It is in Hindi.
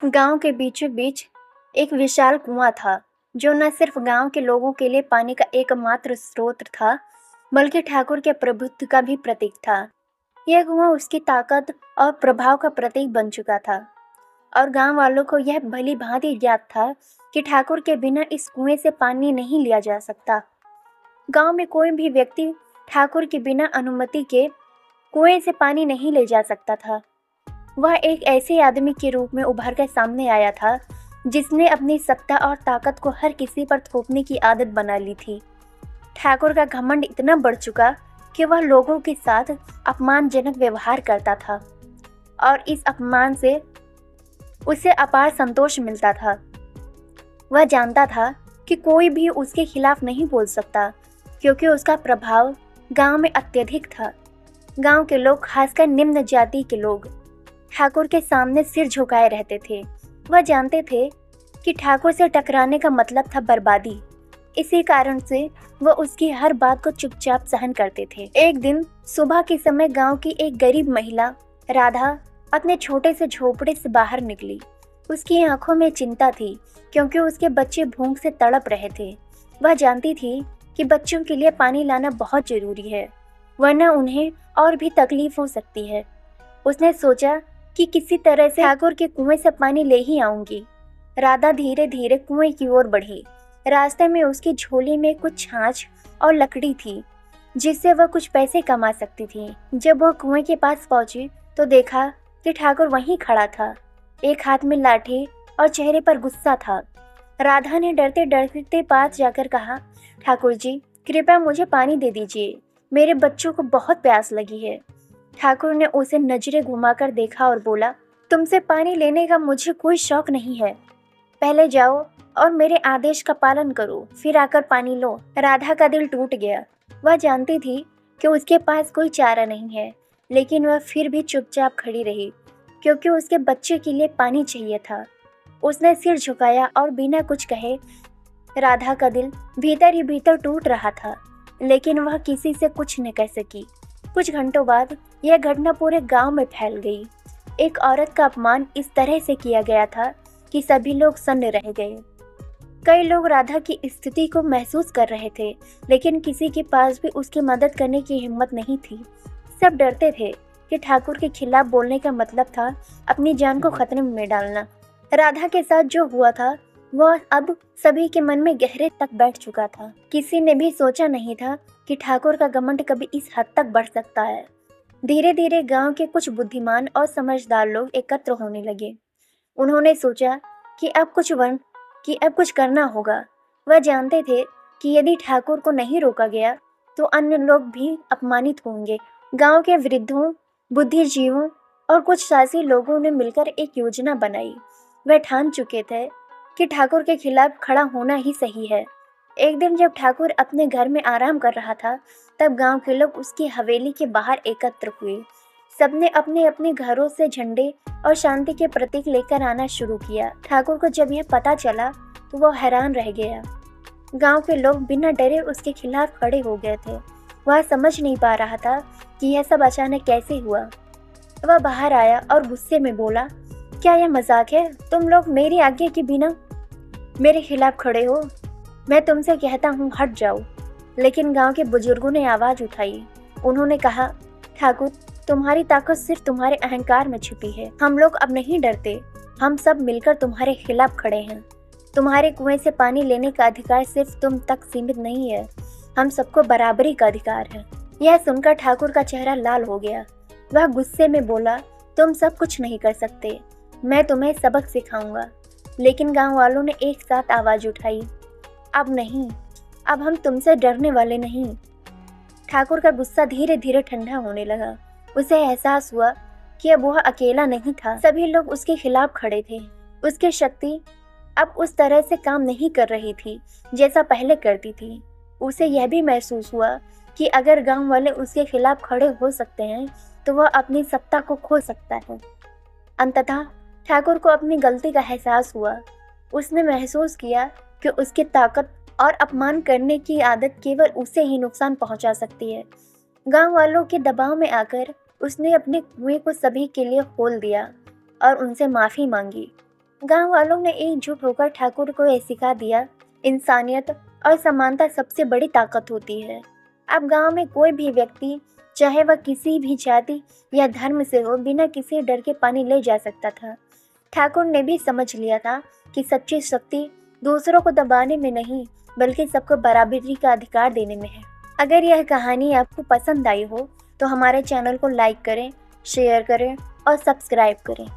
गांव के बीचों बीच एक विशाल कुआं था, जो न सिर्फ गांव के लोगों के लिए पानी का एकमात्र स्रोत था, बल्कि ठाकुर के प्रभुत्व का भी प्रतीक था। यह कुआं उसकी ताकत और प्रभाव का प्रतीक बन चुका था, और गांव वालों को यह भली भांति ज्ञात था कि ठाकुर के बिना इस कुएं से पानी नहीं लिया जा सकता। गांव में कोई भी व्यक्ति ठाकुर के बिना अनुमति के कुएं से पानी नहीं ले जा सकता था। वह एक ऐसे आदमी के रूप में उभर कर सामने आया था, जिसने अपनी सत्ता और ताकत को हर किसी पर थोपने की आदत बना ली थी। ठाकुर का घमंड इतना बढ़ चुका कि वह लोगों के साथ अपमानजनक व्यवहार करता था, और इस अपमान से उसे अपार संतोष मिलता था। वह जानता था कि कोई भी उसके खिलाफ नहीं बोल सकता, क्योंकि उसका प्रभाव गांव में अत्यधिक था। गांव के लोग, खासकर निम्न जाति के लोग, ठाकुर के सामने सिर झुकाए रहते थे। वह जानते थे कि ठाकुर से टकराने का मतलब था बर्बादी। इसी कारण से वह उसकी हर बात को चुपचाप सहन करते थे। एक दिन सुबह के समय गांव की एक गरीब महिला राधा अपने छोटे से झोपड़े से बाहर निकली। उसकी आंखों में चिंता थी, क्योंकि उसके बच्चे भूख से तड़प रहे थे। वह जानती थी कि बच्चों के लिए पानी लाना बहुत जरूरी है, वरना उन्हें और भी तकलीफ हो सकती है। उसने सोचा कि किसी तरह से ठाकुर के कुएं से पानी ले ही आऊंगी। राधा धीरे धीरे कुएं की ओर बढ़ी। रास्ते में उसकी झोली में कुछ छाछ और लकड़ी थी, जिससे वह कुछ पैसे कमा सकती थी। जब वह कुएं के पास पहुंची तो देखा कि ठाकुर वहीं खड़ा था, एक हाथ में लाठी और चेहरे पर गुस्सा था। राधा ने डरते डरते पास जाकर कहा, ठाकुर जी, कृपया मुझे पानी दे दीजिए, मेरे बच्चों को बहुत प्यास लगी है। ठाकुर ने उसे नजरें घुमाकर देखा और बोला, तुमसे पानी लेने का मुझे कोई शौक नहीं है। पहले जाओ और मेरे आदेश का पालन करो, फिर आकर पानी लो। राधा का दिल टूट गया। वह जानती थी कि उसके पास कोई चारा नहीं है, लेकिन वह फिर भी चुपचाप खड़ी रही, क्योंकि उसके बच्चे के लिए पानी चाहिए था। उसने सिर झुकाया और बिना कुछ कहे, राधा का दिल भीतर ही भीतर टूट रहा था, लेकिन वह किसी से कुछ न कह सकी। कुछ घंटों बाद यह घटना पूरे गांव में फैल गई। एक औरत का अपमान इस तरह से किया गया था कि सभी लोग सन्न रह गए। कई लोग राधा की स्थिति को महसूस कर रहे थे, लेकिन किसी के पास भी उसकी मदद करने की हिम्मत नहीं थी। सब डरते थे कि ठाकुर के खिलाफ बोलने का मतलब था अपनी जान को खतरे में डालना। राधा के साथ जो हुआ था वह अब सभी के मन में गहरे तक बैठ चुका था। किसी ने भी सोचा नहीं था कि ठाकुर का घमंड कभी इस हद तक बढ़ सकता है। धीरे धीरे गांव के कुछ बुद्धिमान और समझदार लोग एकत्र होने लगे। उन्होंने सोचा कि अब कुछ करना होगा। वह जानते थे कि यदि ठाकुर को नहीं रोका गया तो अन्य लोग भी अपमानित होंगे। गांव के वृद्धों, बुद्धिजीवों और कुछ साहसी लोगों ने मिलकर एक योजना बनाई। वह ठान चुके थे कि ठाकुर के खिलाफ खड़ा होना ही सही है। एक दिन जब ठाकुर अपने घर में आराम कर रहा था, तब गांव के लोग उसकी हवेली के बाहर एकत्र हुए। सबने अपने अपने घरों से झंडे और शांति के प्रतीक लेकर आना शुरू किया। ठाकुर को जब यह पता चला तो वह हैरान रह गया। गांव के लोग बिना डरे उसके खिलाफ खड़े हो गए थे। वह समझ नहीं पा रहा था कि यह सब अचानक कैसे हुआ। वह बाहर आया और गुस्से में बोला, क्या यह मजाक है? तुम लोग मेरी आज्ञा के बिना मेरे खिलाफ खड़े हो? मैं तुमसे कहता हूँ, हट जाओ। लेकिन गांव के बुजुर्गों ने आवाज उठाई। उन्होंने कहा, ठाकुर, तुम्हारी ताकत सिर्फ तुम्हारे अहंकार में छिपी है। हम लोग अब नहीं डरते। हम सब मिलकर तुम्हारे खिलाफ खड़े हैं। तुम्हारे कुएं से पानी लेने का अधिकार सिर्फ तुम तक सीमित नहीं है, हम सबको बराबरी का अधिकार है। यह सुनकर ठाकुर का चेहरा लाल हो गया। वह गुस्से में बोला, तुम सब कुछ नहीं कर सकते, मैं तुम्हें सबक सिखाऊंगा। लेकिन गांव वालों ने एक साथ आवाज उठाई, अब नहीं, अब हम तुमसे डरने वाले नहीं। ठाकुर का गुस्सा धीरे धीरे ठंडा होने लगा। उसे एहसास हुआ कि अब वह अकेला नहीं था, सभी लोग उसके खिलाफ खड़े थे। उसकी शक्ति अब उस तरह से काम नहीं कर रही थी जैसा पहले करती थी। उसे यह भी महसूस हुआ कि अगर गांव वाले उसके खिलाफ खड़े हो सकते हैं तो वह अपनी सत्ता को खो सकता है। अंततः ठाकुर को अपनी गलती का एहसास हुआ। उसने महसूस किया कि उसकी ताकत और अपमान करने की आदत केवल उसे ही नुकसान पहुंचा सकती है। गांव वालों के दबाव में आकर उसने अपने कुएं को सभी के लिए खोल दिया और उनसे माफी मांगी। गांव वालों ने एकजुट होकर ठाकुर को यह सिखा दिया, इंसानियत और समानता सबसे बड़ी ताकत होती है। अब गांव में कोई भी व्यक्ति, चाहे वह किसी भी जाति या धर्म से हो, बिना किसी डर के पानी ले जा सकता था। ठाकुर ने भी समझ लिया था कि सच्ची शक्ति दूसरों को दबाने में नहीं, बल्कि सबको बराबरी का अधिकार देने में है। अगर यह कहानी आपको पसंद आई हो तो हमारे चैनल को लाइक करें, शेयर करें और सब्सक्राइब करें।